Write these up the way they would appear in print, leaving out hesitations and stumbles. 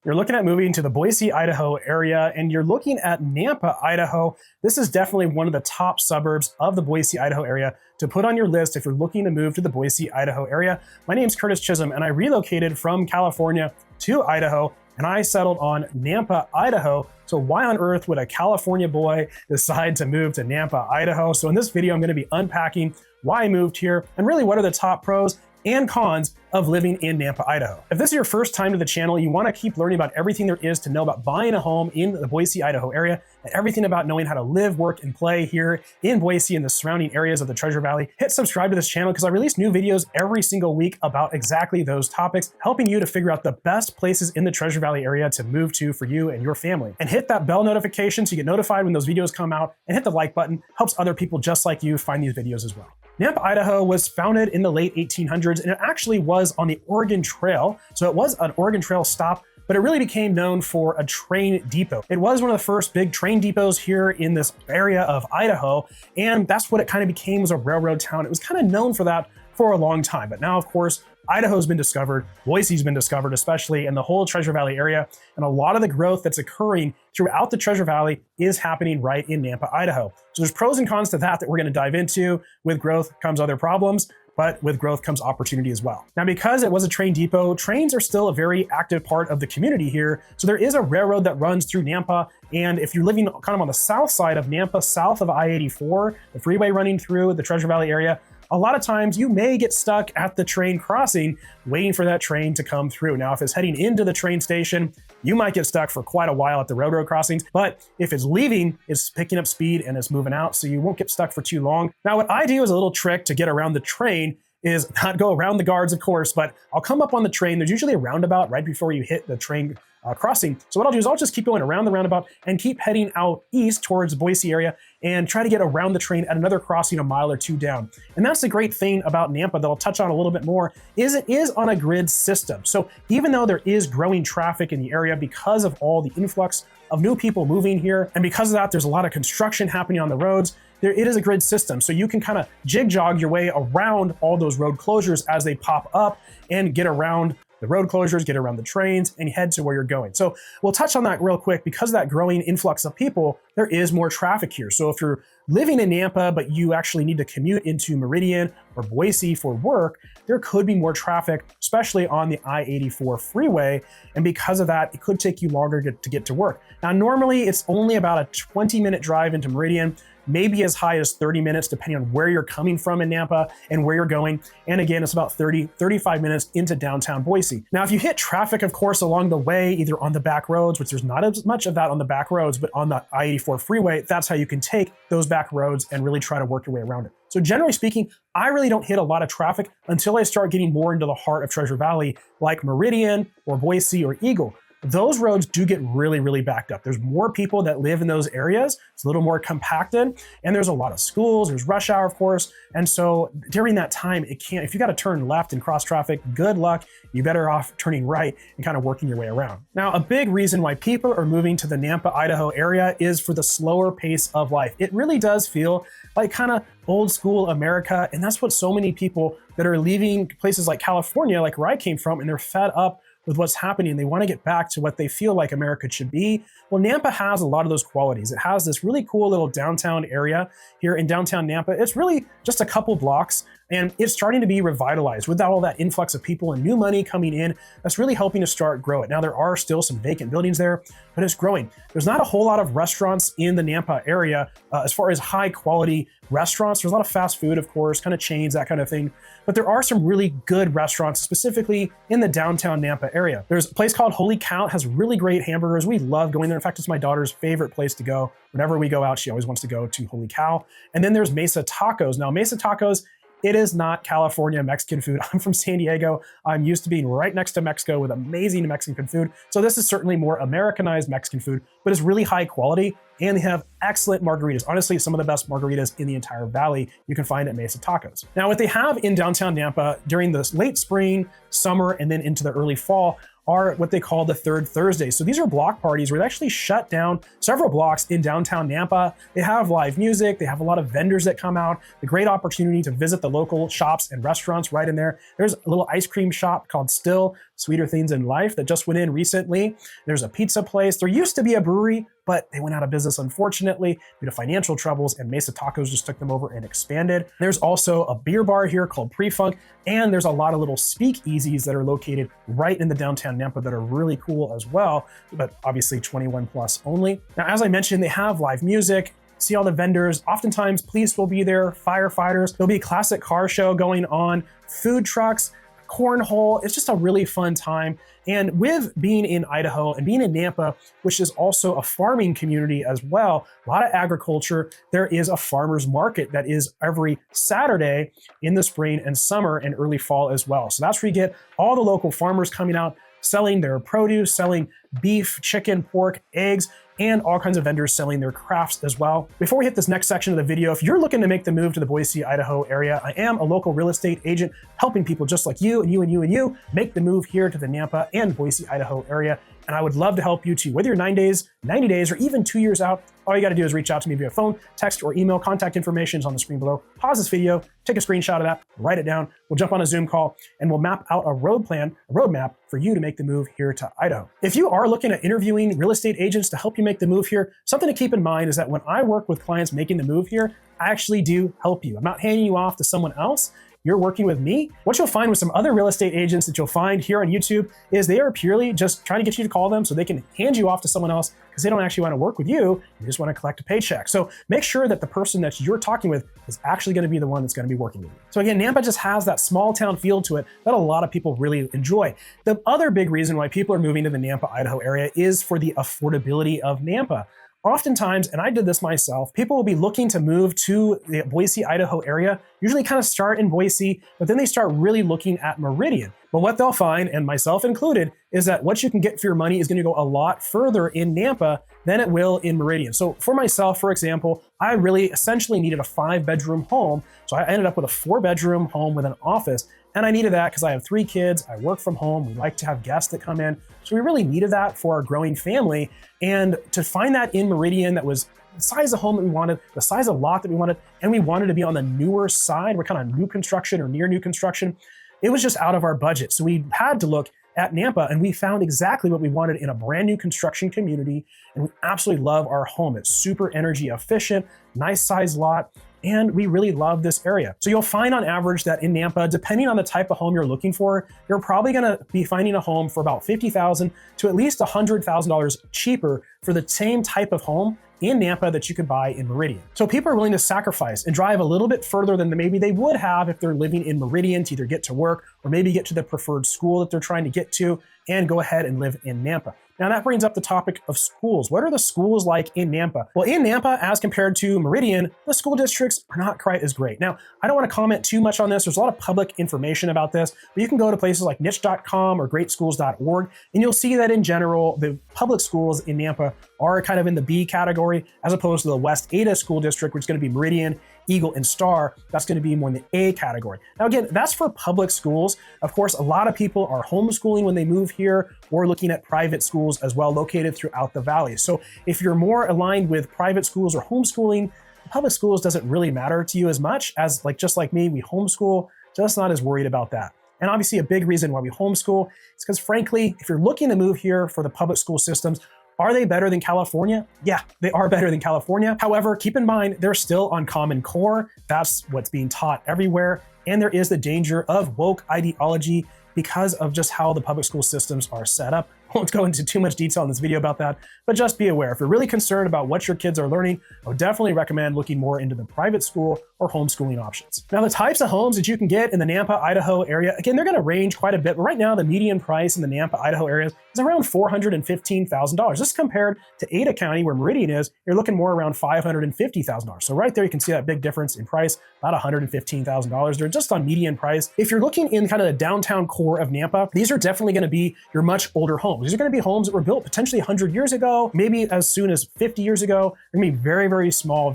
You're looking at moving to the Boise, Idaho area, and you're looking at Nampa, Idaho. This is definitely one of the top suburbs of the Boise, Idaho area to put on your list if you're looking to move to the Boise, Idaho area. My name's Curtis Chism, and I relocated from California to Idaho, and I settled on Nampa, Idaho. So why on earth would a California boy decide to move to Nampa, Idaho? So in this video, I'm going to be unpacking why I moved here and really what are the top pros and cons of living in Nampa, Idaho. If this is your first time to the channel, you want to keep learning about everything there is to know about buying a home in the Boise, Idaho area, and everything about knowing how to live, work, and play here in Boise and the surrounding areas of the Treasure Valley. Hit subscribe to this channel because I release new videos every single week about exactly those topics, helping you to figure out the best places in the Treasure Valley area to move to for you and your family. And hit that bell notification so you get notified when those videos come out, and hit the like button. Helps other people just like you find these videos as well. Nampa, Idaho was founded in the late 1800s, and it actually was on the Oregon Trail. So it was an Oregon Trail stop, but it really became known for a train depot. It was one of the first big train depots here in this area of Idaho, and that's what it kind of became, was a railroad town. It was kind of known for that for a long time, but now, of course, Idaho's been discovered, Boise's been discovered, especially in the whole Treasure Valley area, and a lot of the growth that's occurring throughout the Treasure Valley is happening right in Nampa, Idaho. So there's pros and cons to that we're going to dive into. With growth comes other problems, but with growth comes opportunity as well. Now, because it was a train depot, trains are still a very active part of the community here. So there is a railroad that runs through Nampa, and if you're living kind of on the south side of Nampa, south of I-84, the freeway running through the Treasure Valley area, a lot of times you may get stuck at the train crossing waiting for that train to come through. Now, if it's heading into the train station, you might get stuck for quite a while at the railroad crossings, but if it's leaving, it's picking up speed and it's moving out, so you won't get stuck for too long. Now, what I do as a little trick to get around the train is not go around the guards, of course, but I'll come up on the train. There's usually a roundabout right before you hit the train crossing. So what I'll do is I'll just keep going around the roundabout and keep heading out east towards the Boise area and try to get around the train at another crossing a mile or two down. And that's the great thing about Nampa that I'll touch on a little bit more, is it is on a grid system. So even though there is growing traffic in the area because of all the influx of new people moving here, and because of that, there's a lot of construction happening on the roads, it is a grid system. So you can kind of jig-jog your way around all those road closures as they pop up and get around the road closures, get around the trains, and head to where you're going. So we'll touch on that real quick. Because of that growing influx of people, there is more traffic here. So if you're living in Nampa, but you actually need to commute into Meridian or Boise for work, there could be more traffic, especially on the I-84 freeway. And because of that, it could take you longer to get to work. Now, normally it's only about a 20-minute drive into Meridian, maybe as high as 30 minutes, depending on where you're coming from in Nampa and where you're going. And again, it's about 35 minutes into downtown Boise. Now, if you hit traffic, of course, along the way, either on the back roads, which there's not as much of that on the back roads, but on the I-84 freeway, that's how you can take those back roads and really try to work your way around it. So generally speaking, I really don't hit a lot of traffic until I start getting more into the heart of Treasure Valley, like Meridian or Boise or Eagle. Those roads do get really, really backed up. There's more people that live in those areas. It's a little more compacted, and there's a lot of schools. There's rush hour, of course. And so during that time, if you got to turn left and cross traffic, good luck. You better off turning right and kind of working your way around. Now, a big reason why people are moving to the Nampa, Idaho area is for the slower pace of life. It really does feel like kind of old school America. And that's what so many people that are leaving places like California, like where I came from, and they're fed up with what's happening. They want to get back to what they feel like America should be. Well, Nampa has a lot of those qualities. It has this really cool little downtown area here in downtown Nampa. It's really just a couple blocks, and it's starting to be revitalized with all that influx of people and new money coming in. That's really helping to start grow it. Now, there are still some vacant buildings there, but it's growing. There's not a whole lot of restaurants in the Nampa area as far as high quality restaurants. There's a lot of fast food, of course, kind of chains, that kind of thing. But there are some really good restaurants, specifically in the downtown Nampa area. There's a place called Holy Cow. It has really great hamburgers. We love going there. In fact, it's my daughter's favorite place to go. Whenever we go out, she always wants to go to Holy Cow. And then there's Mesa Tacos. Now, Mesa Tacos, it is not California Mexican food. I'm from San Diego. I'm used to being right next to Mexico with amazing Mexican food. So this is certainly more Americanized Mexican food, but it's really high quality, and they have excellent margaritas. Honestly, some of the best margaritas in the entire valley you can find at Mesa Tacos. Now, what they have in downtown Nampa during the late spring, summer, and then into the early fall are what they call the Third Thursday. So these are block parties where they actually shut down several blocks in downtown Nampa. They have live music. They have a lot of vendors that come out. A great opportunity to visit the local shops and restaurants right in there. There's a little ice cream shop called Still Sweeter Things in Life that just went in recently. There's a pizza place. There used to be a brewery, but they went out of business, unfortunately, due to financial troubles, and Mesa Tacos just took them over and expanded. There's also a beer bar here called Pre-Funk, and there's a lot of little speakeasies that are located right in the downtown Nampa that are really cool as well, but obviously 21 plus only. Now, as I mentioned, they have live music. See all the vendors. Oftentimes, police will be there, firefighters. There'll be a classic car show going on, food trucks, cornhole. It's just a really fun time. And with being in Idaho and being in Nampa, which is also a farming community as well, a lot of agriculture, there is a farmer's market that is every Saturday in the spring and summer and early fall as well. So that's where you get all the local farmers coming out, selling their produce, selling beef, chicken, pork, eggs, and all kinds of vendors selling their crafts as well. Before we hit this next section of the video, if you're looking to make the move to the Boise, Idaho area, I am a local real estate agent helping people just like you and you and you and you make the move here to the Nampa and Boise, Idaho area. And I would love to help you too, whether you're 9 days, 90 days, or even 2 years out. All you got to do is reach out to me via phone, text, or email. Contact information is on the screen below. Pause this video, take a screenshot of that, write it down. We'll jump on a Zoom call and we'll map out a roadmap for you to make the move here to Idaho. If you are looking at interviewing real estate agents to help you make the move here, something to keep in mind is that when I work with clients making the move here, I actually do help you. I'm not handing you off to someone else. You're working with me. What you'll find with some other real estate agents that you'll find here on YouTube is they are purely just trying to get you to call them so they can hand you off to someone else because they don't actually want to work with you. They just want to collect a paycheck. So make sure that the person that you're talking with is actually going to be the one that's going to be working with you. So again, Nampa just has that small town feel to it that a lot of people really enjoy. The other big reason why people are moving to the Nampa, Idaho area is for the affordability of Nampa. Oftentimes, and I did this myself, people will be looking to move to the Boise, Idaho area, usually kind of start in Boise, but then they start really looking at Meridian. But what they'll find, and myself included, is that what you can get for your money is going to go a lot further in Nampa than it will in Meridian. So for myself, for example, I really essentially needed a 5-bedroom home. So I ended up with a 4-bedroom home with an office. And I needed that because I have 3 kids, I work from home, we like to have guests that come in. So we really needed that for our growing family. And to find that in Meridian that was the size of home that we wanted, the size of lot that we wanted, and we wanted to be on the newer side, we're kind of new construction or near new construction, it was just out of our budget. So we had to look at Nampa and we found exactly what we wanted in a brand new construction community. And we absolutely love our home. It's super energy efficient, nice size lot, and we really love this area. So you'll find on average that in Nampa, depending on the type of home you're looking for, you're probably gonna be finding a home for about $50,000 to at least $100,000 cheaper for the same type of home in Nampa that you could buy in Meridian. So people are willing to sacrifice and drive a little bit further than maybe they would have if they're living in Meridian to either get to work or maybe get to the preferred school that they're trying to get to and go ahead and live in Nampa. Now that brings up the topic of schools. What are the schools like in Nampa? Well, in Nampa, as compared to Meridian, the school districts are not quite as great. Now, I don't want to comment too much on this. There's a lot of public information about this, but you can go to places like niche.com or greatschools.org, and you'll see that in general, the public schools in Nampa are kind of in the B category, as opposed to the West Ada School District, which is going to be Meridian, Eagle, and Star. That's going to be more in the A category. Now, again, that's for public schools. Of course, a lot of people are homeschooling when they move here or looking at private schools as well, located throughout the valley. So if you're more aligned with private schools or homeschooling, public schools doesn't really matter to you as much as, like, just like me, we homeschool, just not as worried about that. And obviously a big reason why we homeschool is because, frankly, if you're looking to move here for the public school systems, are they better than California? Yeah, they are better than California. However, keep in mind, they're still on Common Core. That's what's being taught everywhere. And there is the danger of woke ideology because of just how the public school systems are set up. I won't go into too much detail in this video about that, but just be aware. If you're really concerned about what your kids are learning, I would definitely recommend looking more into the private school or homeschooling options. Now, the types of homes that you can get in the Nampa, Idaho area, again, they're gonna range quite a bit, but right now the median price in the Nampa, Idaho area is around $415,000. This compared to Ada County, where Meridian is, you're looking more around $550,000. So right there, you can see that big difference in price, about $115,000. They're just on median price. If you're looking in kind of the downtown core of Nampa, these are definitely gonna be your much older homes. These are gonna be homes that were built potentially 100 years ago, maybe as soon as 50 years ago. They're gonna be very, very small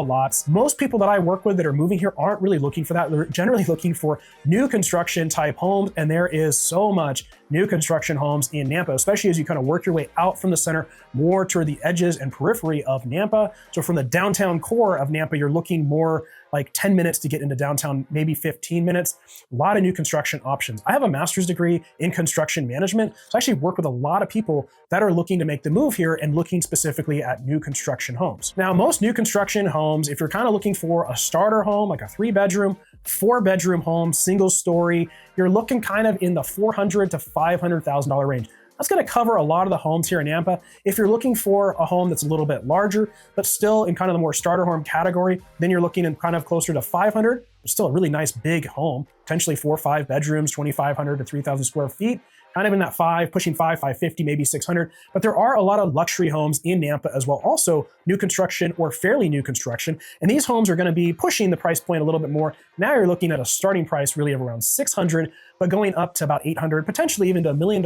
lots. Most people that I work with that are moving here aren't really looking for that. They're generally looking for new construction type homes, and there is so much new construction homes in Nampa, especially as you kind of work your way out from the center more toward the edges and periphery of Nampa. So from the downtown core of Nampa, you're looking more like 10 minutes to get into downtown, maybe 15 minutes. A lot of new construction options. I have a master's degree in construction management, so I actually work with a lot of people that are looking to make the move here and looking specifically at new construction homes. Now, most new construction homes, if you're kind of looking for a starter home, like a 3-bedroom, 4-bedroom home, single story, you're looking kind of in the $400,000 to $500,000 range. That's going to cover a lot of the homes here in Nampa. If you're looking for a home that's a little bit larger, but still in kind of the more starter home category, then you're looking in kind of closer to 500. It's still a really nice big home, potentially 4 or 5 bedrooms, 2,500 to 3,000 square feet. Kind of in that 5, pushing 550, maybe 600. But there are a lot of luxury homes in Nampa as well. Also new construction or fairly new construction. And these homes are going to be pushing the price point a little bit more. Now you're looking at a starting price really of around 600, but going up to about 800, potentially even to $1 million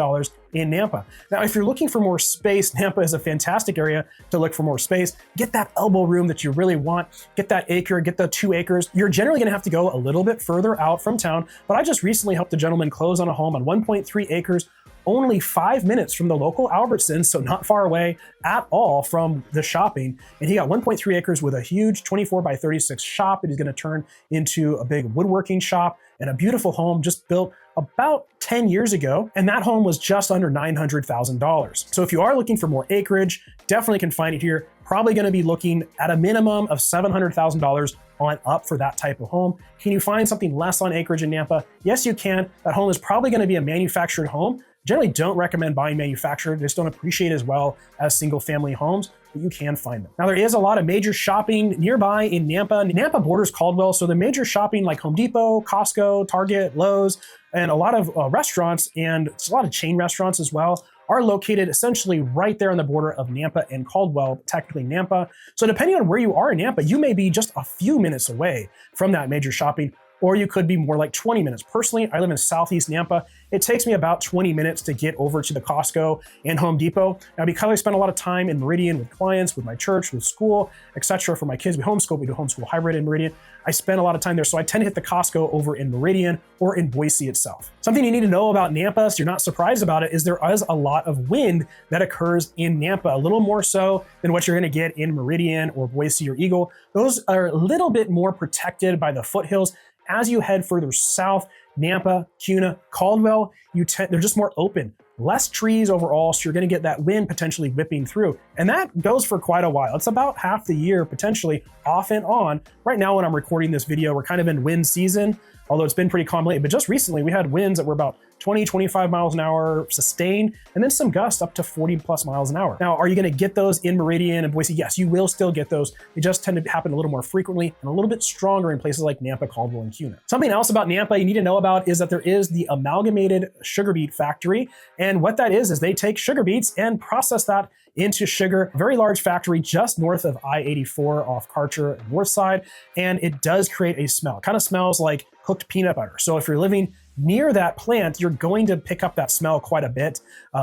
in Nampa. Now, if you're looking for more space, Nampa is a fantastic area to look for more space. Get that elbow room that you really want. Get that acre, get the 2 acres. You're generally going to have to go a little bit further out from town. But I just recently helped a gentleman close on a home on 1.3 acres, only 5 minutes from the local Albertsons, so not far away at all from the shopping. And he got 1.3 acres with a huge 24 by 36 shop that he's going to turn into a big woodworking shop and a beautiful home just built about 10 years ago. And that home was just under $900,000. So if you are looking for more acreage, definitely can find it here. Probably going to be looking at a minimum of $700,000 on up for that type of home. Can you find something less on acreage in Nampa? Yes, you can. That home is probably going to be a manufactured home. Generally don't recommend buying manufactured. They just don't appreciate as well as single family homes, but you can find them. Now there is a lot of major shopping nearby in Nampa. Nampa borders Caldwell, so the major shopping like Home Depot, Costco, Target, Lowe's, and a lot of restaurants and a lot of chain restaurants as well are located essentially right there on the border of Nampa and Caldwell, technically Nampa. So depending on where you are in Nampa, you may be just a few minutes away from that major shopping, or you could be more like 20 minutes. Personally, I live in Southeast Nampa. It takes me about 20 minutes to get over to the Costco and Home Depot. Now, because I spend a lot of time in Meridian with clients, with my church, with school, etc. For my kids, we homeschool, we do homeschool hybrid in Meridian. I spend a lot of time there, so I tend to hit the Costco over in Meridian or in Boise itself. Something you need to know about Nampa, so you're not surprised about it, is there is a lot of wind that occurs in Nampa, a little more so than what you're gonna get in Meridian or Boise or Eagle. Those are a little bit more protected by the foothills. As you head further south, Nampa, Kuna, Caldwell, they're just more open. Less trees overall, so you're going to get that wind potentially whipping through. And that goes for quite a while. It's about half the year, potentially off and on. Right now, when I'm recording this video, we're kind of in wind season, although it's been pretty calm lately. But just recently, we had winds that were about 20, 25 miles an hour sustained, and then some gusts up to 40 plus miles an hour. Now, are you going to get those in Meridian and Boise? Yes, you will still get those. They just tend to happen a little more frequently and a little bit stronger in places like Nampa, Caldwell, and Kuna. Something else about Nampa you need to know about is that there is the Amalgamated Sugar Beet Factory. And what that is they take sugar beets and process that into sugar. Very large factory just north of I-84 off Karcher north side. And it does create a smell. It kind of smells like cooked peanut butter. So if you're living near that plant, you're going to pick up that smell quite a bit.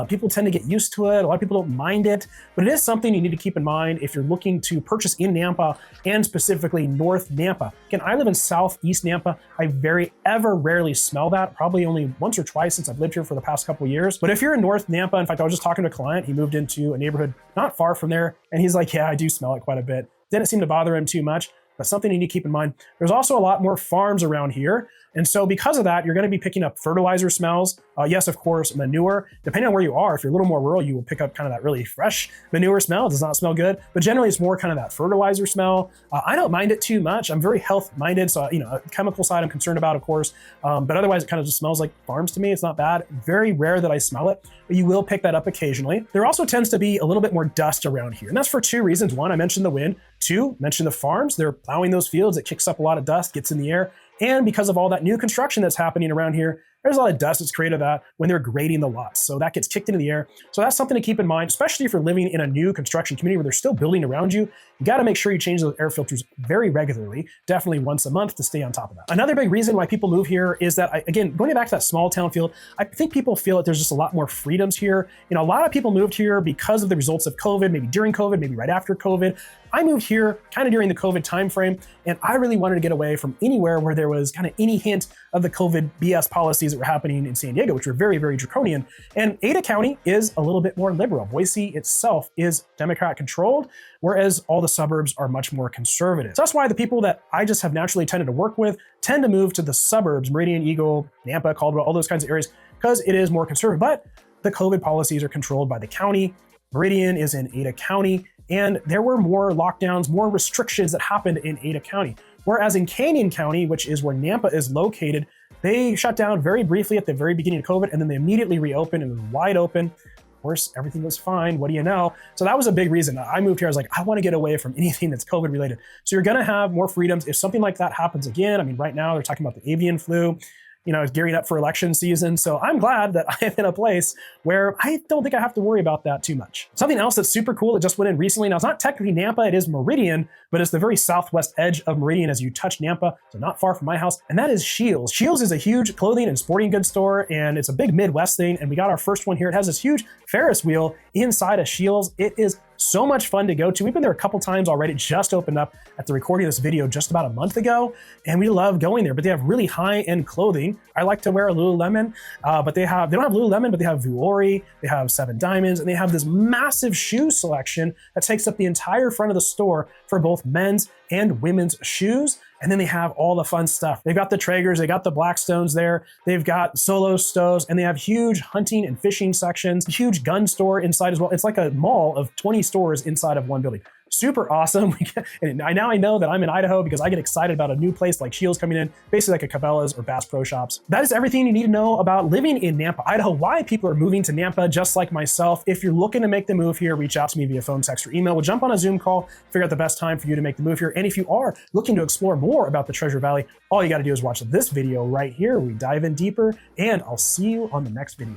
People tend to get used to it. A lot of people don't mind it, but it is something you need to keep in mind if you're looking to purchase in Nampa and specifically North Nampa. Again, I live in Southeast Nampa. I rarely smell that, probably only once or twice since I've lived here for the past couple of years. But if you're in North Nampa, in fact, I was just talking to a client, he moved into a neighborhood not far from there, and he's like, yeah, I do smell it quite a bit. Didn't seem to bother him too much, but something you need to keep in mind. There's also a lot more farms around here. And so because of that, you're going to be picking up fertilizer smells. Yes, of course, manure. Depending on where you are, if you're a little more rural, you will pick up kind of that really fresh manure smell. It does not smell good, but generally it's more kind of that fertilizer smell. I don't mind it too much. I'm very health minded. So, chemical side I'm concerned about, of course. But otherwise it kind of just smells like farms to me. It's not bad. Very rare that I smell it, but you will pick that up occasionally. There also tends to be a little bit more dust around here. And that's for 2 reasons. 1, I mentioned the wind. 2, mentioned the farms. They're plowing those fields. It kicks up a lot of dust, gets in the air. And because of all that new construction that's happening around here, there's a lot of dust that's created that when they're grading the lots. So that gets kicked into the air. So that's something to keep in mind, especially if you're living in a new construction community where they're still building around you. You got to make sure you change those air filters very regularly, definitely once a month to stay on top of that. Another big reason why people move here is that, again, going back to that small town feel, I think people feel that there's just a lot more freedoms here. A lot of people moved here because of the results of COVID, maybe during COVID, maybe right after COVID. I moved here kind of during the COVID timeframe, and I really wanted to get away from anywhere where there was kind of any hint of the COVID BS policies that were happening in San Diego, which were very, very draconian. And Ada County is a little bit more liberal. Boise itself is Democrat controlled, whereas all the suburbs are much more conservative. So that's why the people that I just have naturally tended to work with tend to move to the suburbs, Meridian, Eagle, Nampa, Caldwell, all those kinds of areas, because it is more conservative. But the COVID policies are controlled by the county. Meridian is in Ada County, and there were more lockdowns, more restrictions that happened in Ada County. Whereas in Canyon County, which is where Nampa is located, they shut down very briefly at the very beginning of COVID, and then they immediately reopened and was wide open. Of course, everything was fine. What do you know? So that was a big reason. I moved here. I was like, I want to get away from anything that's COVID related. So you're going to have more freedoms. If something like that happens again, I mean, right now they're talking about the avian flu, it's gearing up for election season. So I'm glad that I am in a place where I don't think I have to worry about that too much. Something else that's super cool that just went in recently, now it's not technically Nampa, it is Meridian, but it's the very southwest edge of Meridian as you touch Nampa, so not far from my house, and that is Scheels. Scheels is a huge clothing and sporting goods store, and it's a big Midwest thing, and we got our first one here. It has this huge Ferris wheel inside of Scheels. It is so much fun to go to. We've been there a couple times already. It just opened up at the recording of this video just about a month ago, and we love going there. But they have really high-end clothing. I like to wear a Lululemon, but they don't have Lululemon, but they have Vuori, they have Seven Diamonds, and they have this massive shoe selection that takes up the entire front of the store for both men's and women's shoes. And then they have all the fun stuff. They've got the Traegers, they got the Blackstones there, they've got Solo stoves, and they have huge hunting and fishing sections, huge gun store inside as well. It's like a mall of 20 stores inside of one building. Super awesome. And now I know that I'm in Idaho because I get excited about a new place like Scheels coming in, basically like a Cabela's or Bass Pro Shops. That is everything you need to know about living in Nampa, Idaho, why people are moving to Nampa just like myself. If you're looking to make the move here, reach out to me via phone, text, or email. We'll jump on a Zoom call, figure out the best time for you to make the move here. And if you are looking to explore more about the Treasure Valley, all you got to do is watch this video right here. We dive in deeper, and I'll see you on the next video.